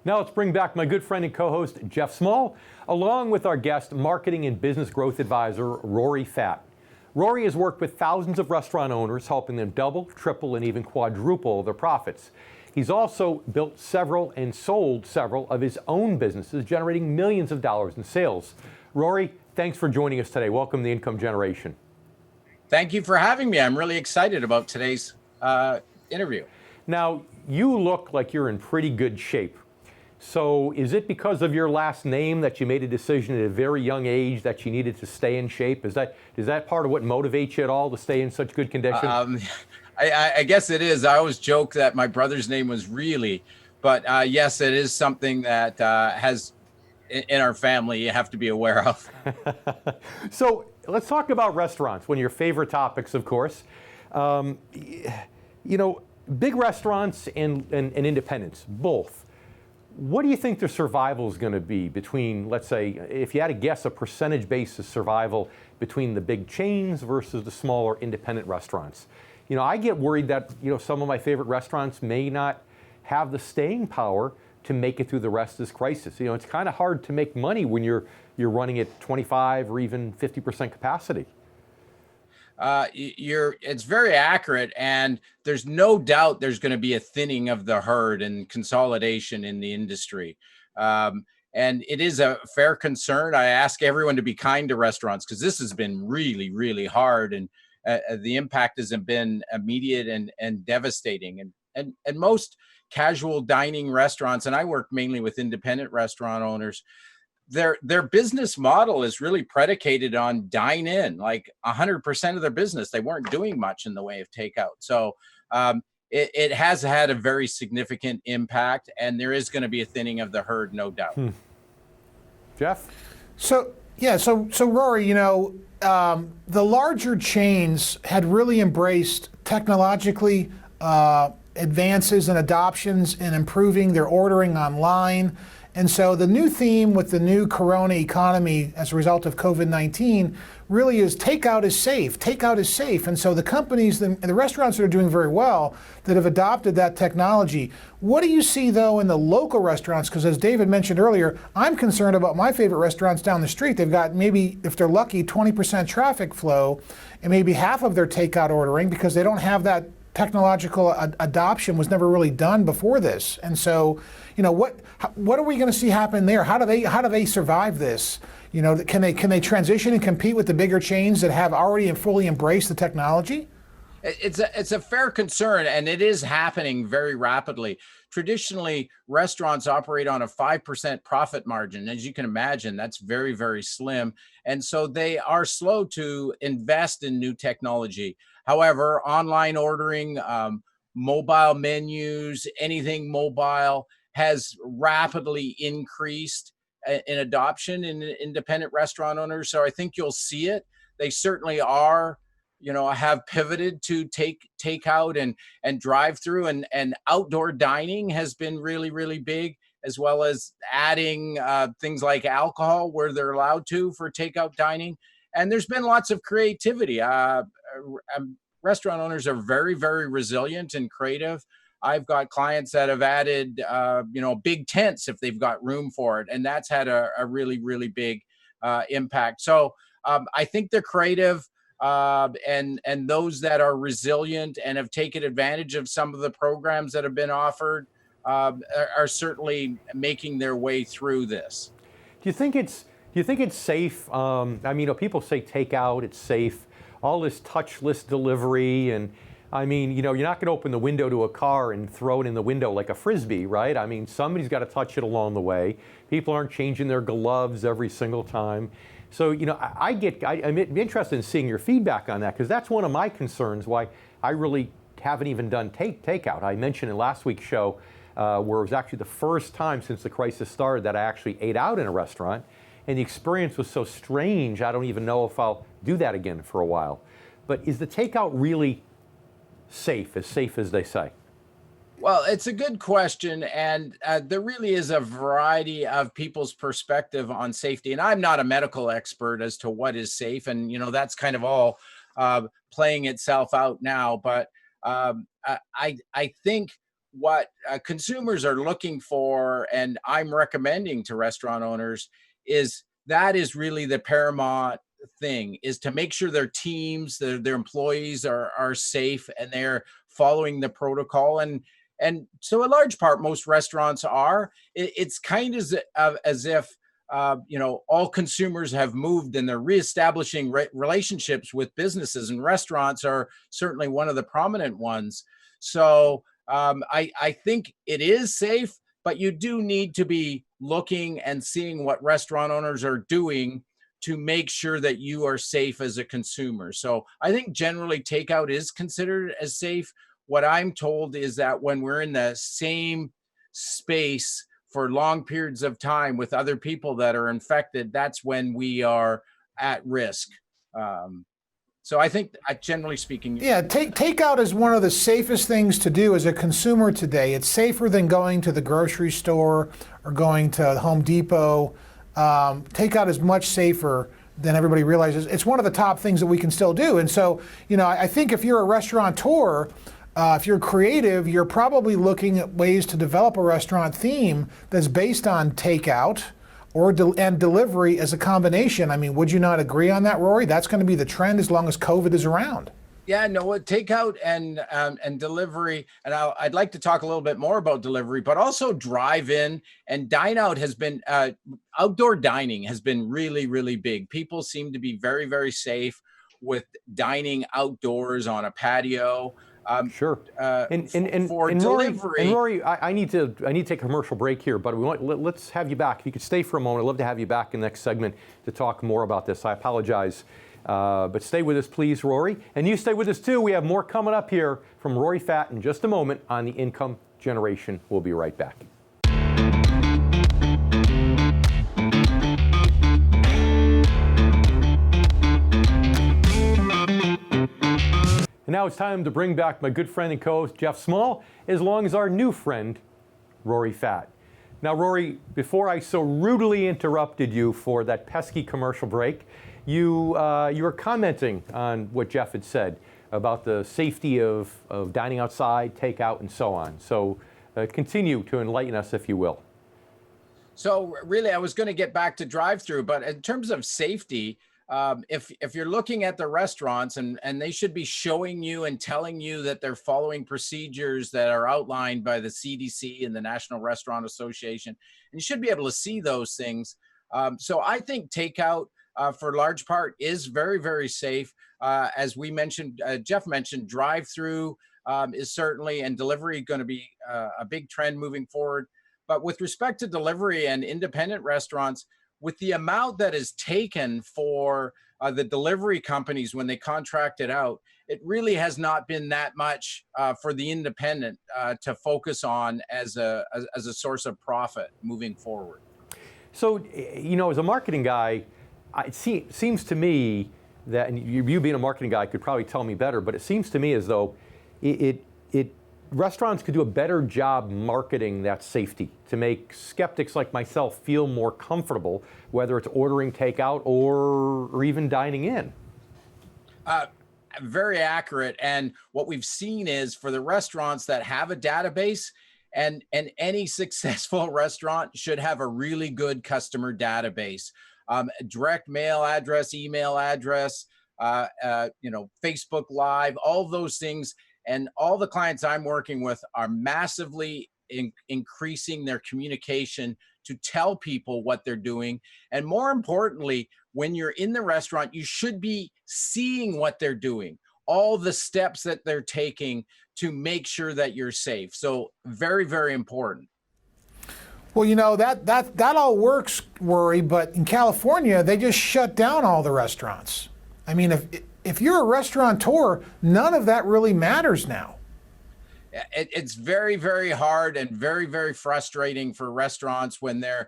Now let's bring back my good friend and co-host, Jeff Small, along with our guest, marketing and business growth advisor, Rory Fatt. Rory has worked with thousands of restaurant owners, helping them double, triple, and even quadruple their profits. He's also built several and sold several of his own businesses, generating millions of dollars in sales. Rory, thanks for joining us today. Welcome to the Income Generation. Thank you for having me. I'm really excited about today's interview. Now, you look like you're in pretty good shape. So is it because of your last name that you made a decision at a very young age that you needed to stay in shape? Is that part of what motivates you at all to stay in such good condition? I guess it is. I always joke that my brother's name was Really, but yes, it is something that has in our family you have to be aware of. So let's talk about restaurants, one of your favorite topics, of course. Big restaurants and independents, both. What do you think the survival is going to be between, let's say, if you had to guess a percentage basis survival between the big chains versus the smaller independent restaurants? I get worried that, some of my favorite restaurants may not have the staying power to make it through the rest of this crisis. It's kind of hard to make money when you're running at 25 or even 50% capacity. It's very accurate, and there's no doubt there's going to be a thinning of the herd and consolidation in the industry. And it is a fair concern. I ask everyone to be kind to restaurants because this has been really, really hard, and the impact has been immediate and devastating. And most casual dining restaurants, and I work mainly with independent restaurant owners, their business model is really predicated on dine in, like 100% of their business. They weren't doing much in the way of takeout. So it has had a very significant impact, and there is going to be a thinning of the herd, no doubt. Jeff? So Rory, the larger chains had really embraced technologically advances and adoptions in improving their ordering online. And so the new theme with the new corona economy as a result of COVID-19 really is takeout is safe. Takeout is safe. And so the companies and the restaurants that are doing very well that have adopted that technology. What do you see, though, in the local restaurants? Because as David mentioned earlier, I'm concerned about my favorite restaurants down the street. They've got maybe, if they're lucky, 20% traffic flow and maybe half of their takeout ordering because they don't have that technological adoption was never really done before this. And so, what are we going to see happen there? How do they survive this? Can they transition and compete with the bigger chains that have already and fully embraced the technology? It's a fair concern, and it is happening very rapidly. Traditionally, restaurants operate on a 5% profit margin. As you can imagine, that's very, very slim. And so they are slow to invest in new technology. However, online ordering, mobile menus, anything mobile has rapidly increased in adoption in independent restaurant owners. So I think you'll see it. They certainly are, have pivoted to takeout and drive through, and outdoor dining has been really, really big, as well as adding things like alcohol where they're allowed to for takeout dining. And there's been lots of creativity. Restaurant owners are very, very resilient and creative. I've got clients that have added, big tents if they've got room for it. And that's had a really, really big impact. So I think they're creative, and those that are resilient and have taken advantage of some of the programs that have been offered are certainly making their way through this. Do you think it's safe? People say takeout, it's safe. All this touchless delivery, and you're not going to open the window to a car and throw it in the window like a Frisbee, right? Somebody's got to touch it along the way. People aren't changing their gloves every single time. So, I'm interested in seeing your feedback on that, because that's one of my concerns why I really haven't even done takeout. I mentioned in last week's show where it was actually the first time since the crisis started that I actually ate out in a restaurant. And the experience was so strange, I don't even know if I'll do that again for a while. But is the takeout really safe as they say? Well, it's a good question, and there really is a variety of people's perspective on safety. And I'm not a medical expert as to what is safe, and that's kind of all playing itself out now. But I think what consumers are looking for, and I'm recommending to restaurant owners, is that is really the paramount thing, is to make sure their teams, their employees are safe and they're following the protocol. And so a large part, most restaurants are. It's kind of as if all consumers have moved and they're reestablishing relationships with businesses, and restaurants are certainly one of the prominent ones. So I think it is safe, but you do need to be looking and seeing what restaurant owners are doing to make sure that you are safe as a consumer. So I think generally takeout is considered as safe. What I'm told is that when we're in the same space for long periods of time with other people that are infected, that's when we are at risk. So I think, generally speaking, yeah, takeout is one of the safest things to do as a consumer today. It's safer than going to the grocery store or going to Home Depot. Takeout is much safer than everybody realizes. It's one of the top things that we can still do. And so, I think if you're a restaurateur, if you're creative, you're probably looking at ways to develop a restaurant theme that's based on takeout and delivery as a combination. I mean, would you not agree on that, Rory? That's going to be the trend as long as COVID is around. Yeah, no, takeout and delivery, and I'd like to talk a little bit more about delivery, but also drive-in and dine-out has been, outdoor dining has been really, really big. People seem to be very, very safe with dining outdoors on a patio. Sure. For delivery. Rory, I need to take a commercial break here, but let's have you back. If you could stay for a moment, I'd love to have you back in the next segment to talk more about this. I apologize. But stay with us, please, Rory. And you stay with us, too. We have more coming up here from Rory Fatt in just a moment on the income generation. We'll be right back. And now it's time to bring back my good friend and co-host, Jeff Small, as long as our new friend, Rory Fatt. Now, Rory, before I so rudely interrupted you for that pesky commercial break, you were commenting on what Jeff had said about the safety of dining outside, takeout, and so on. So continue to enlighten us, if you will. So really, I was going to get back to drive-through, but in terms of safety, if you're looking at the restaurants and they should be showing you and telling you that they're following procedures that are outlined by the CDC and the National Restaurant Association, and you should be able to see those things. So I think takeout, for large part, is very, very safe. As we mentioned, Jeff mentioned, drive-through is certainly, and delivery going to be a big trend moving forward. But with respect to delivery and independent restaurants, with the amount that is taken for the delivery companies when they contract it out, it really has not been that much for the independent to focus on as a source of profit moving forward. So, as a marketing guy, it seems to me that, and you being a marketing guy could probably tell me better, but it seems to me as though restaurants could do a better job marketing that safety to make skeptics like myself feel more comfortable, whether it's ordering takeout or even dining in. Very accurate. And what we've seen is for the restaurants that have a database, and any successful restaurant should have a really good customer database. Direct mail address, email address, Facebook Live, all those things. And all the clients I'm working with are massively increasing their communication to tell people what they're doing. And more importantly, when you're in the restaurant, you should be seeing what they're doing, all the steps that they're taking to make sure that you're safe. So very, very important. Well, that all works, Rory, but in California, they just shut down all the restaurants. I mean, if you're a restaurateur, none of that really matters now. It's very, very hard and very, very frustrating for restaurants when they're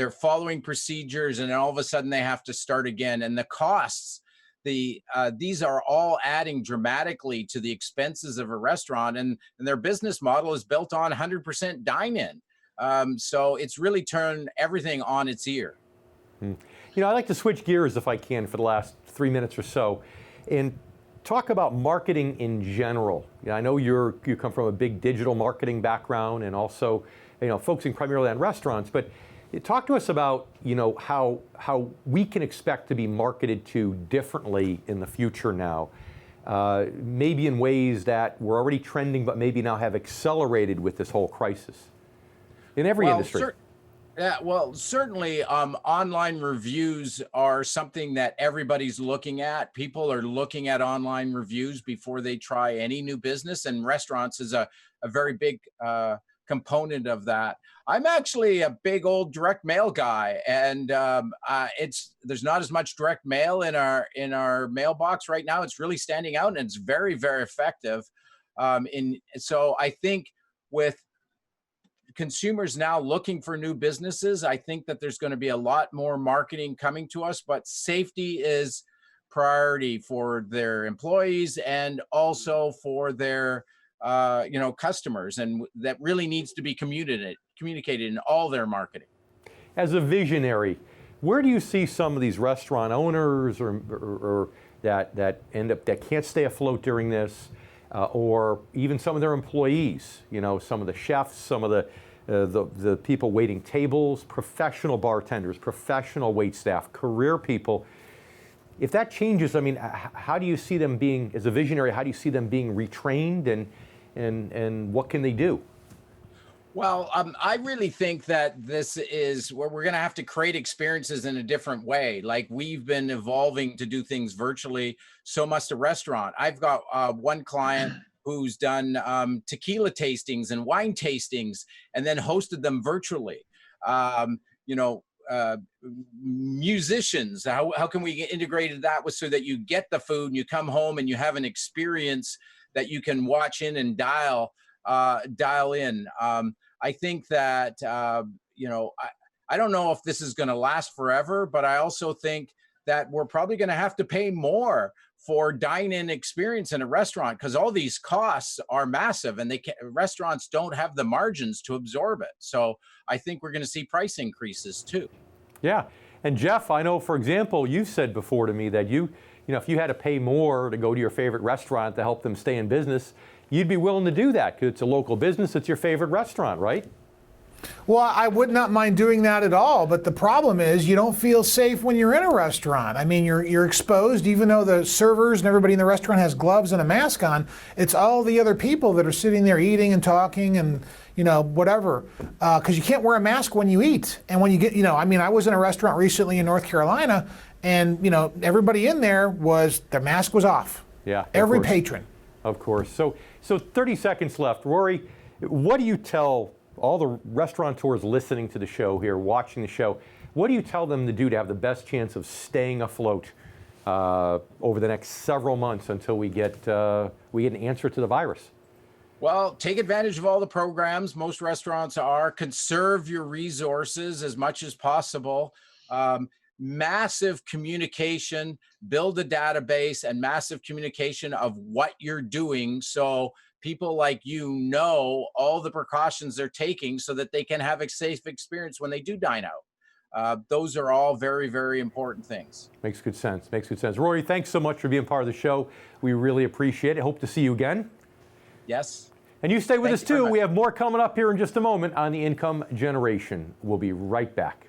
following procedures and all of a sudden they have to start again. And the costs, these are all adding dramatically to the expenses of a restaurant, and their business model is built on 100% dine-in. So it's really turned everything on its ear. I'd like to switch gears if I can for the last 3 minutes or so and talk about marketing in general. Yeah, I know you come from a big digital marketing background and also, focusing primarily on restaurants, but talk to us about, how we can expect to be marketed to differently in the future now. Maybe in ways that were already trending, but maybe now have accelerated with this whole crisis in every industry. Certainly online reviews are something that everybody's looking at. People are looking at online reviews before they try any new business, and restaurants is a very big component of that. I'm actually a big old direct mail guy, and there's not as much direct mail in our mailbox right now. It's really standing out, and it's very, very effective. So I think with consumers now looking for new businesses, I think that there's going to be a lot more marketing coming to us, but safety is priority for their employees and also for their customers, and that really needs to be communicated in all their marketing. As a visionary, where do you see some of these restaurant owners or that can't stay afloat during this, or even some of their employees, some of the chefs, some of the people waiting tables, professional bartenders, professional wait staff, career people? If that changes, how do you see them being, as a visionary, how do you see them being retrained and what can they do? Well, I really think that this is where we're going to have to create experiences in a different way. Like, we've been evolving to do things virtually, so must a restaurant. I've got one client who's done tequila tastings and wine tastings and then hosted them virtually. Musicians, how can we integrate that so that you get the food and you come home and you have an experience that you can watch in and dial in. I think that, I don't know if this is going to last forever, but I also think that we're probably going to have to pay more for dine-in experience in a restaurant, because all these costs are massive and restaurants don't have the margins to absorb it. So I think we're going to see price increases too. Yeah. And Jeff, I know, for example, you've said before to me that if you had to pay more to go to your favorite restaurant to help them stay in business, you'd be willing to do that because it's a local business, it's your favorite restaurant, right? Well, I would not mind doing that at all, but the problem is you don't feel safe when you're in a restaurant. You're exposed, even though the servers and everybody in the restaurant has gloves and a mask on. It's all the other people that are sitting there eating and talking and whatever, because you can't wear a mask when you eat. And when you get, I was in a restaurant recently in North Carolina, and everybody in there their mask was off. Yeah, every patron. Of course. So 30 seconds left. Rory, what do you tell all the restaurateurs listening to the show here, watching the show? What do you tell them to do to have the best chance of staying afloat over the next several months until we get an answer to the virus? Well, take advantage of all the programs. Most restaurants conserve your resources as much as possible. Massive communication, build a database, and massive communication of what you're doing, so people like all the precautions they're taking so that they can have a safe experience when they do dine out. Those are all very, very important things. Makes good sense. Rory, thanks so much for being part of the show. We really appreciate it. Hope to see you again. Yes. And you stay with us too. We have more coming up here in just a moment on the Income Generation. We'll be right back.